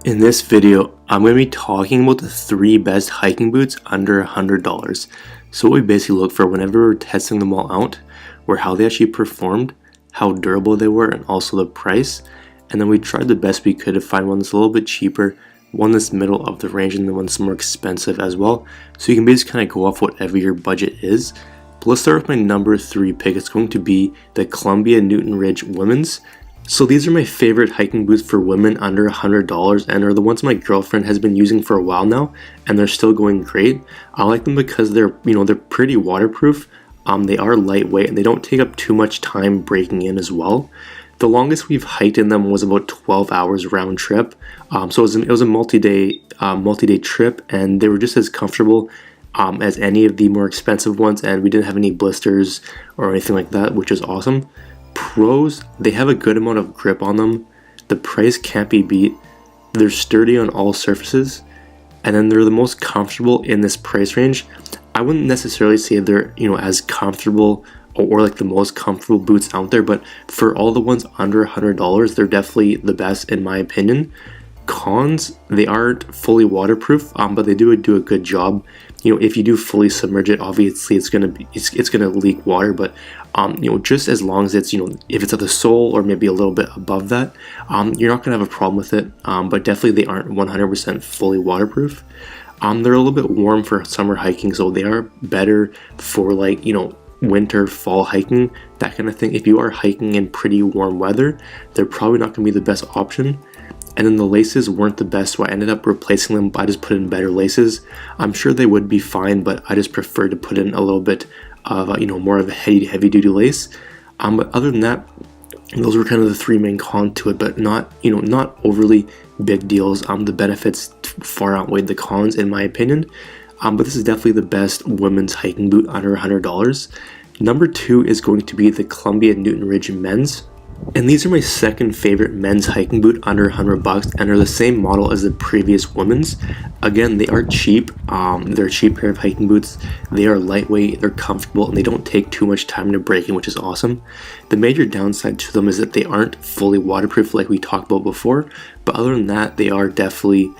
In this video, I'm going to be talking about the 3 best hiking boots under $100. So what we basically look for whenever we're testing them all out were how they actually performed, how durable they were, and also the price. And then we tried the best we could to find one that's a little bit cheaper, one that's middle of the range, and then one that's more expensive as well. So you can basically kind of go off whatever your budget is. But let's start with my number 3 pick. It's going to be the Columbia Newton Ridge Women's. So these are my favorite hiking boots for women under $100 and are the ones my girlfriend has been using for a while now, and they're still going great. I like them because they're pretty waterproof. They are lightweight and they don't take up too much time breaking in as well. The longest we've hiked in them was about 12 hours round trip. So it was a multi-day trip, and they were just as comfortable as any of the more expensive ones, and we didn't have any blisters or anything like that, which is awesome. Pros, they have a good amount of grip on them. The price can't be beat. They're sturdy on all surfaces, and then they're the most comfortable in this price range. I wouldn't necessarily say they're as comfortable or like the most comfortable boots out there, but for all the ones under $100, they're definitely the best in my opinion. Cons, they aren't fully waterproof, but they do a good job. If you do fully submerge it, obviously it's gonna leak water, but just as long as it's if it's at the sole or maybe a little bit above that, you're not gonna have a problem with it. But definitely they aren't 100% fully waterproof. They're a little bit warm for summer hiking, so they are better for like winter, fall hiking, that kind of thing. If you are hiking in pretty warm weather, they're probably not gonna be the best option. And then the laces weren't the best, so I ended up replacing them. I just put in better laces. I'm sure they would be fine, but I just prefer to put in a little bit of more of a heavy duty lace. But other than that, those were kind of the 3 main cons to it, but not overly big deals. The benefits far outweighed the cons in my opinion. But this is definitely the best women's hiking boot under $100. Number 2 is going to be the Columbia Newton Ridge Men's. And these are my second favorite men's hiking boot under $100 and are the same model as the previous women's. Again, they are cheap. They're a cheap pair of hiking boots. They are lightweight, they're comfortable, and they don't take too much time to break in, which is awesome. The major downside to them is that they aren't fully waterproof like we talked about before, but other than that, they are definitely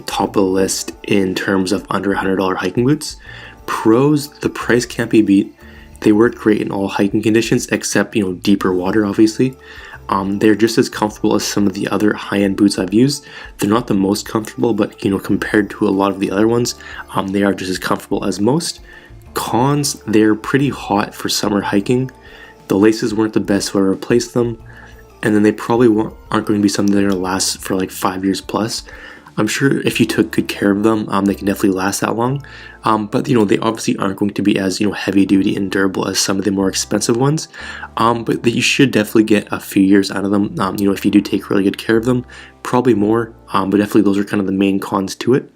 top of the list in terms of under $100 hiking boots. Pros, the price can't be beat. They work great in all hiking conditions except deeper water, obviously. They're just as comfortable as some of the other high-end boots I've used. They're not the most comfortable, but compared to a lot of the other ones, they are just as comfortable as most. Cons, they're pretty hot for summer hiking. The laces weren't the best, so I replaced them. And then they probably aren't going to be something that are going to last for like 5 years plus. I'm sure if you took good care of them, they can definitely last that long. But they obviously aren't going to be as heavy duty and durable as some of the more expensive ones. But you should definitely get a few years out of them. If you do take really good care of them, probably more. But definitely those are kind of the main cons to it.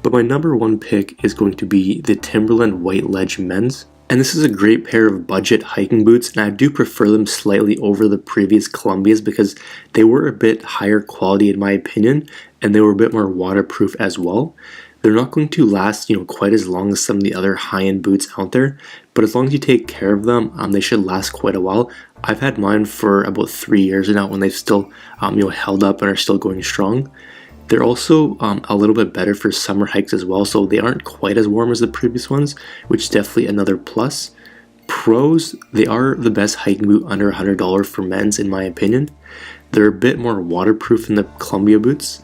But my number 1 pick is going to be the Timberland White Ledge Men's. And this is a great pair of budget hiking boots, and I do prefer them slightly over the previous Columbias because they were a bit higher quality in my opinion, and they were a bit more waterproof as well. They're not going to last, quite as long as some of the other high-end boots out there, but as long as you take care of them, they should last quite a while. I've had mine for about 3 years now, and they've still, held up and are still going strong. They're also a little bit better for summer hikes as well, so they aren't quite as warm as the previous ones, which is definitely another plus. Pros, they are the best hiking boot under $100 for men's in my opinion. They're a bit more waterproof than the Columbia boots,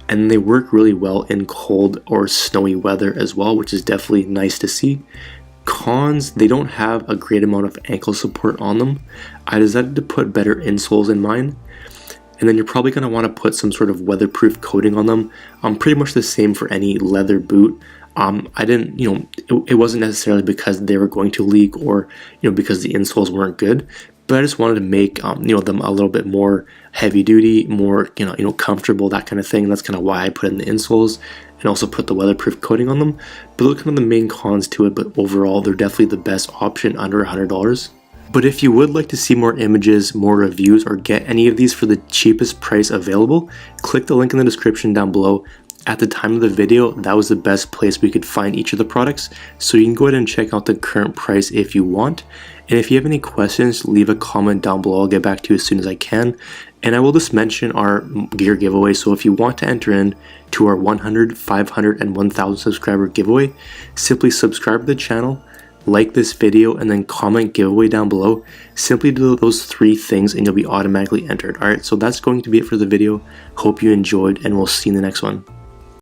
and they work really well in cold or snowy weather as well, which is definitely nice to see. Cons, they don't have a great amount of ankle support on them. I decided to put better insoles in mine. And then you're probably going to want to put some sort of weatherproof coating on them. Pretty much the same for any leather boot. I didn't, it wasn't necessarily because they were going to leak or, because the insoles weren't good. But I just wanted to make, them a little bit more heavy duty, more, comfortable, that kind of thing. And that's kind of why I put in the insoles and also put the weatherproof coating on them. But those are kind of the main cons to it. But overall, they're definitely the best option under $100. But if you would like to see more images, more reviews, or get any of these for the cheapest price available, click the link in the description down below. At the time of the video, that was the best place we could find each of the products, so you can go ahead and check out the current price if you want. And if you have any questions, leave a comment down below. I'll get back to you as soon as I can. And I will just mention our gear giveaway. So if you want to enter in to our 100, 500, and 1000 subscriber giveaway, simply subscribe to the channel, like this video, and then comment giveaway down below. Simply do those 3 things and you'll be automatically entered. Alright, so that's going to be it for the video. Hope you enjoyed, and we'll see you in the next one.